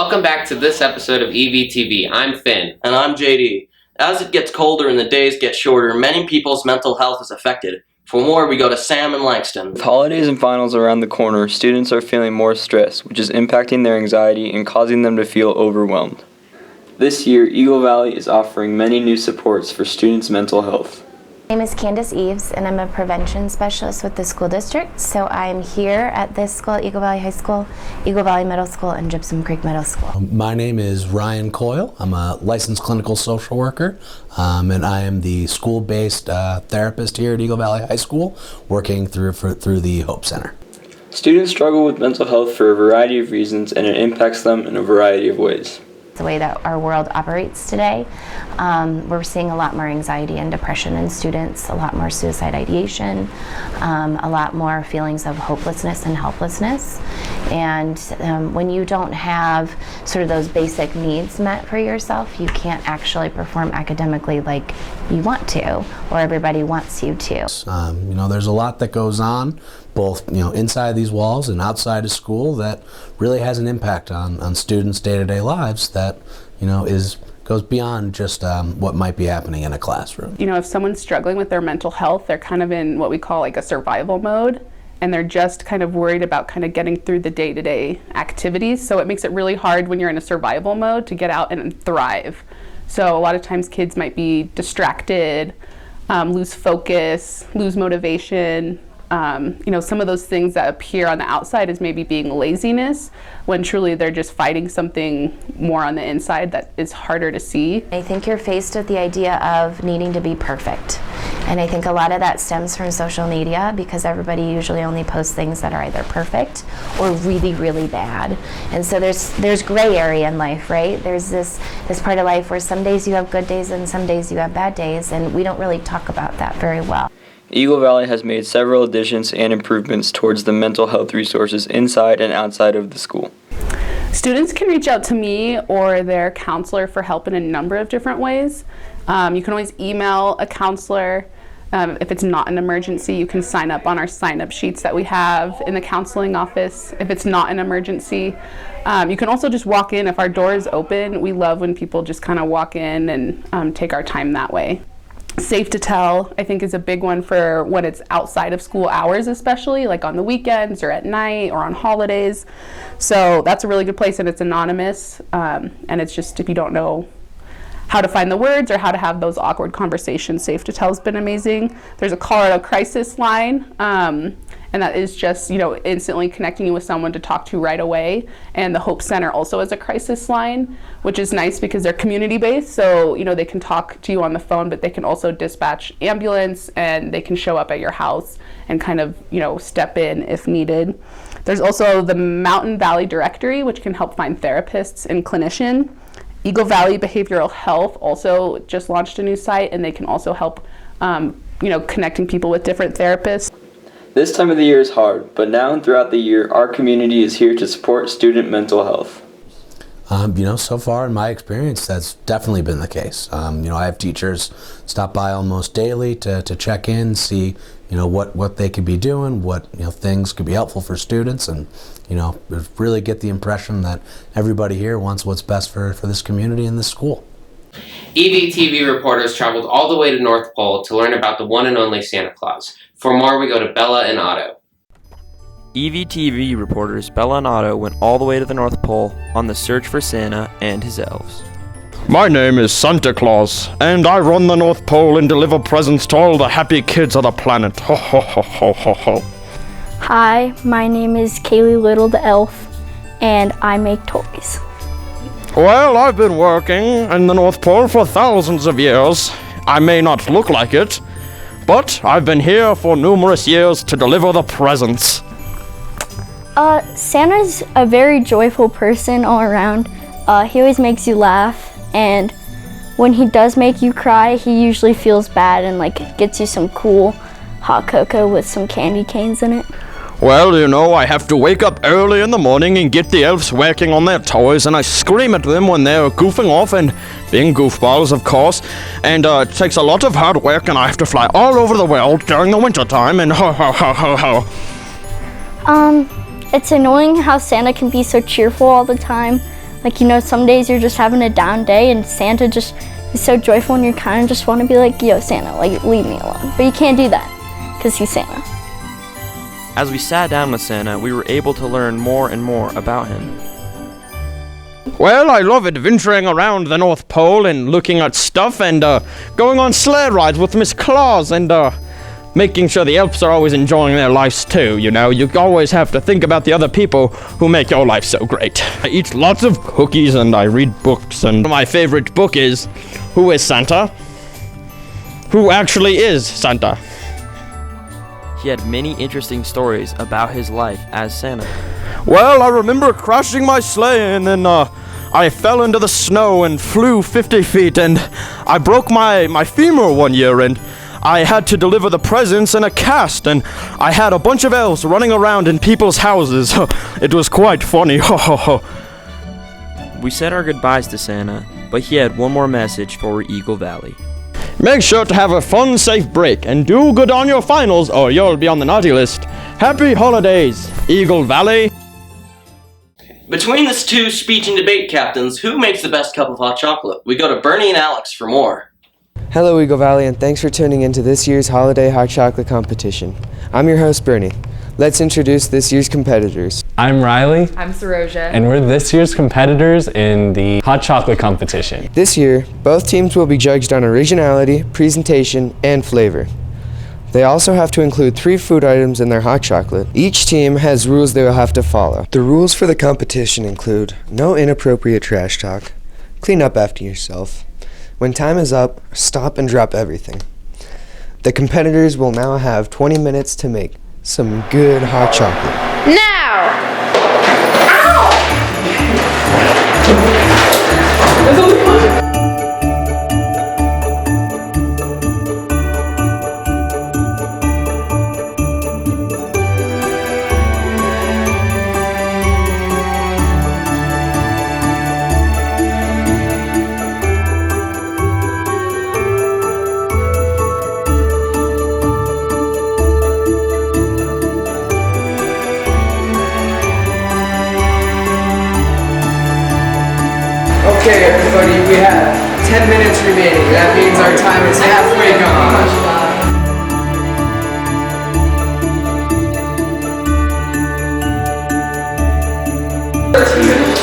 Welcome back to this episode of EVTV. I'm Finn. And I'm JD. As it gets colder and the days get shorter, many people's mental health is affected. For more, we go to Sam in Langston. With holidays and finals around the corner, students are feeling more stress, which is impacting their anxiety and causing them to feel overwhelmed. This year, Eagle Valley is offering many new supports for students' mental health. My name is Candace Eves, and I'm a prevention specialist with the school district. So I'm here at this school, Eagle Valley High School, Eagle Valley Middle School, and Gypsum Creek Middle School. My name is Ryan Coyle. I'm a licensed clinical social worker, and I am the school-based therapist here at Eagle Valley High School, working through the Hope Center. Students struggle with mental health for a variety of reasons, and it impacts them in a variety of ways. The way that our world operates today, we're seeing a lot more anxiety and depression in students, a lot more suicide ideation, a lot more feelings of hopelessness and helplessness. And when you don't have sort of those basic needs met for yourself, you can't actually perform academically like you want to, or everybody wants you to. There's a lot that goes on, both inside these walls and outside of school, that really has an impact on students' day-to-day lives that goes beyond just what might be happening in a classroom. If someone's struggling with their mental health, they're kind of in what we call like a survival mode, and they're just kind of worried about kind of getting through the day-to-day activities. So it makes it really hard when you're in a survival mode to get out and thrive. So a lot of times kids might be distracted, lose focus, lose motivation. Some of those things that appear on the outside as maybe being laziness, when truly they're just fighting something more on the inside that is harder to see. I think you're faced with the idea of needing to be perfect. And I think a lot of that stems from social media, because everybody usually only posts things that are either perfect or really, really bad. And so there's gray area in life, right? There's this part of life where some days you have good days and some days you have bad days, and we don't really talk about that very well. Eagle Valley has made several additions and improvements towards the mental health resources inside and outside of the school. Students can reach out to me or their counselor for help in a number of different ways. You can always email a counselor. If it's not an emergency, you can sign up on our sign-up sheets that we have in the counseling office. If it's not an emergency, you can also just walk in. If our door is open, we love when people just kind of walk in and take our time that way. Safe to Tell, I think, is a big one for when it's outside of school hours, especially like on the weekends or at night or on holidays. So that's a really good place, and it's anonymous. And it's just, if you don't know how to find the words or how to have those awkward conversations, Safe to Tell has been amazing. There's a Colorado crisis line, and that is just, instantly connecting you with someone to talk to right away. And the Hope Center also has a crisis line, which is nice because they're community-based, so, they can talk to you on the phone, but they can also dispatch ambulance, and they can show up at your house and kind of, step in if needed. There's also the Mountain Valley Directory, which can help find therapists and clinicians. Eagle Valley Behavioral Health also just launched a new site, and they can also help, connecting people with different therapists. This time of the year is hard, but now and throughout the year, our community is here to support student mental health. So far in my experience, that's definitely been the case. I have teachers stop by almost daily to check in, see, what they could be doing, what, things could be helpful for students, and, really get the impression that everybody here wants what's best for this community and this school. EVTV reporters traveled all the way to North Pole to learn about the one and only Santa Claus. For more, we go to Bella and Otto. EVTV reporters Bella and Otto went all the way to the North Pole on the search for Santa and his elves. My name is Santa Claus, and I run the North Pole and deliver presents to all the happy kids of the planet. Ho ho ho ho ho ho. Hi, my name is Kaylee Little the Elf, and I make toys. Well, I've been working in the North Pole for thousands of years. I may not look like it, but I've been here for numerous years to deliver the presents. Santa's a very joyful person all around. He always makes you laugh, and when he does make you cry, he usually feels bad and gets you some cool hot cocoa with some candy canes in it. Well, I have to wake up early in the morning and get the elves working on their toys, and I scream at them when they're goofing off and being goofballs, of course. And it takes a lot of hard work, and I have to fly all over the world during the winter time, and ho ho ho ho ho. It's annoying how Santa can be so cheerful all the time, Like, some days you're just having a down day and Santa just is so joyful and you kind of just want to be like, yo, Santa, like, leave me alone. But you can't do that because he's Santa. As we sat down with Santa, we were able to learn more and more about him. Well, I love adventuring around the North Pole and looking at stuff and going on sleigh rides with Miss Claus and making sure the elves are always enjoying their lives too, You always have to think about the other people who make your life so great. I eat lots of cookies and I read books, and my favorite book is Who is Santa? Who actually is Santa? He had many interesting stories about his life as Santa. Well, I remember crashing my sleigh and then I fell into the snow and flew 50 feet and I broke my femur one year and I had to deliver the presents in a cast and I had a bunch of elves running around in people's houses. It was quite funny. We said our goodbyes to Santa, but he had one more message for Eagle Valley. Make sure to have a fun, safe break and do good on your finals or you'll be on the naughty list. Happy holidays, Eagle Valley. Between these two speech and debate captains, who makes the best cup of hot chocolate? We go to Bernie and Alex for more. Hello, Eagle Valley, and thanks for tuning into this year's Holiday Hot Chocolate Competition. I'm your host, Bernie. Let's introduce this year's competitors. I'm Riley. I'm Saroja. And we're this year's competitors in the hot chocolate competition. This year, both teams will be judged on originality, presentation, and flavor. They also have to include 3 food items in their hot chocolate. Each team has rules they will have to follow. The rules for the competition include no inappropriate trash talk, clean up after yourself, when time is up, stop and drop everything. The competitors will now have 20 minutes to make some good hot chocolate. Now! Okay, everybody, we have 10 minutes remaining. That means our time is halfway gone.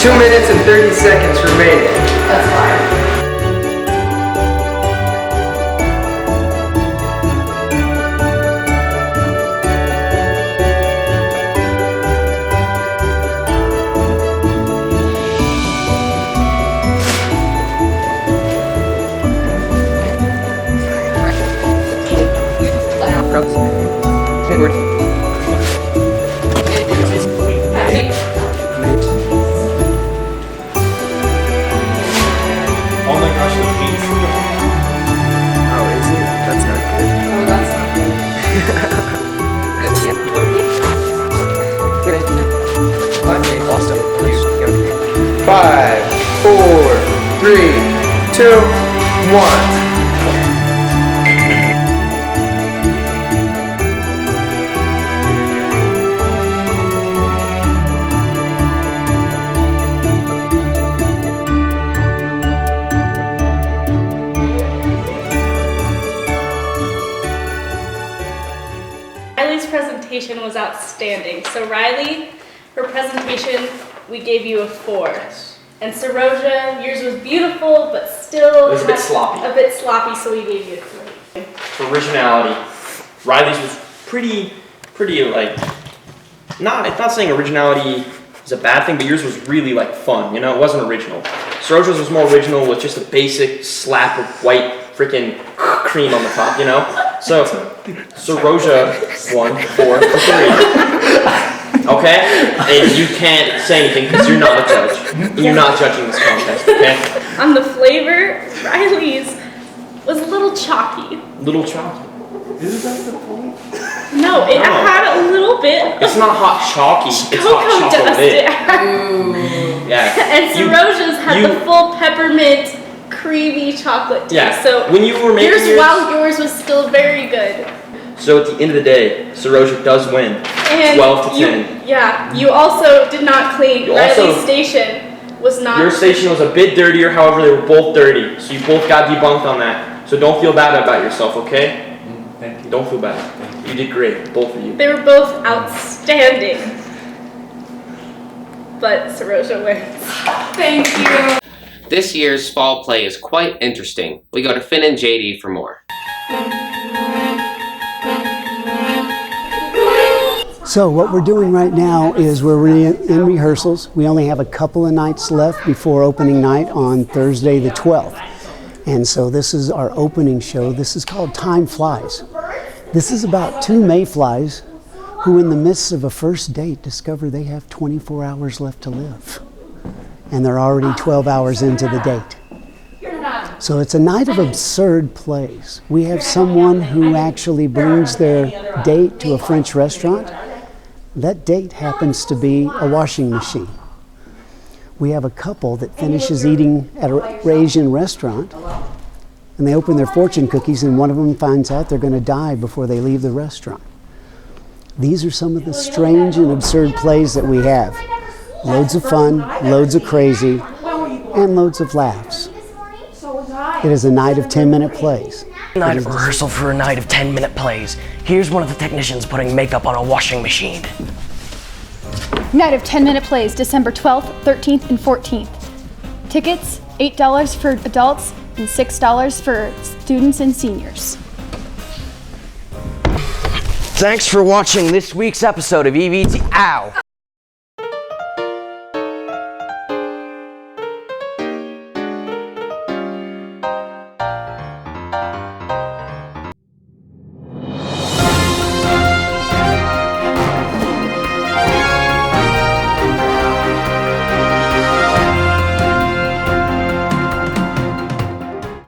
2 minutes and 30 seconds remaining. That's fine. Oh my gosh, the paint's Oh, is it? That's not good. Oh, that's not good. Lost him. 5, 4, 3, 2, 1. Riley's presentation was outstanding. So Riley, her presentation, we gave you a 4. And Saroja, yours was beautiful, but still It was a bit sloppy. A bit sloppy, so we gave you a 3. For originality, Riley's was pretty like, it's not saying originality is a bad thing, but yours was really like fun, It wasn't original. Saroja's was more original with just a basic slap of white freaking cream on the top, So, Saroja won 4 for 3. Okay? And you can't say anything because you're not a judge. You're not judging this contest, okay? On the flavor, Riley's was a little chalky. Little chalky. Is that the point? No, it had a little bit It's not hot chalky, it's hot cocoa dust. chocolate. Yeah. And Saroja's had the full peppermint, creamy chocolate taste. Yeah. So when you were making yours was still very good. So at the end of the day, Saroja does win. And 12 to 10. You also did not clean You Riley's also- station. was not. Your station was a bit dirtier, however, they were both dirty. So you both got debunked on that. So don't feel bad about yourself, okay? Thank you. Don't feel bad. You did great, both of you. They were both outstanding. But Saroja wins. Thank you. This year's fall play is quite interesting. We go to Finn and JD for more. So what we're doing right now is we're in rehearsals. We only have a couple of nights left before opening night on Thursday the 12th. And so this is our opening show. This is called Time Flies. This is about two mayflies who in the midst of a first date discover they have 24 hours left to live. And they're already 12 hours into the date. So it's a night of absurd plays. We have someone who actually brings their date to a French restaurant. That date happens to be a washing machine. We have a couple that finishes eating at an Asian restaurant, and they open their fortune cookies, and one of them finds out they're going to die before they leave the restaurant. These are some of the strange and absurd plays that we have. Loads of fun, loads of crazy, and loads of laughs. It is a night of 10-minute plays. Night of rehearsal for a night of 10-minute plays. Here's one of the technicians putting makeup on a washing machine. Night of 10-minute plays, December 12th, 13th, and 14th. Tickets, $8 for adults and $6 for students and seniors. Thanks for watching this week's episode of EVTV. Ow!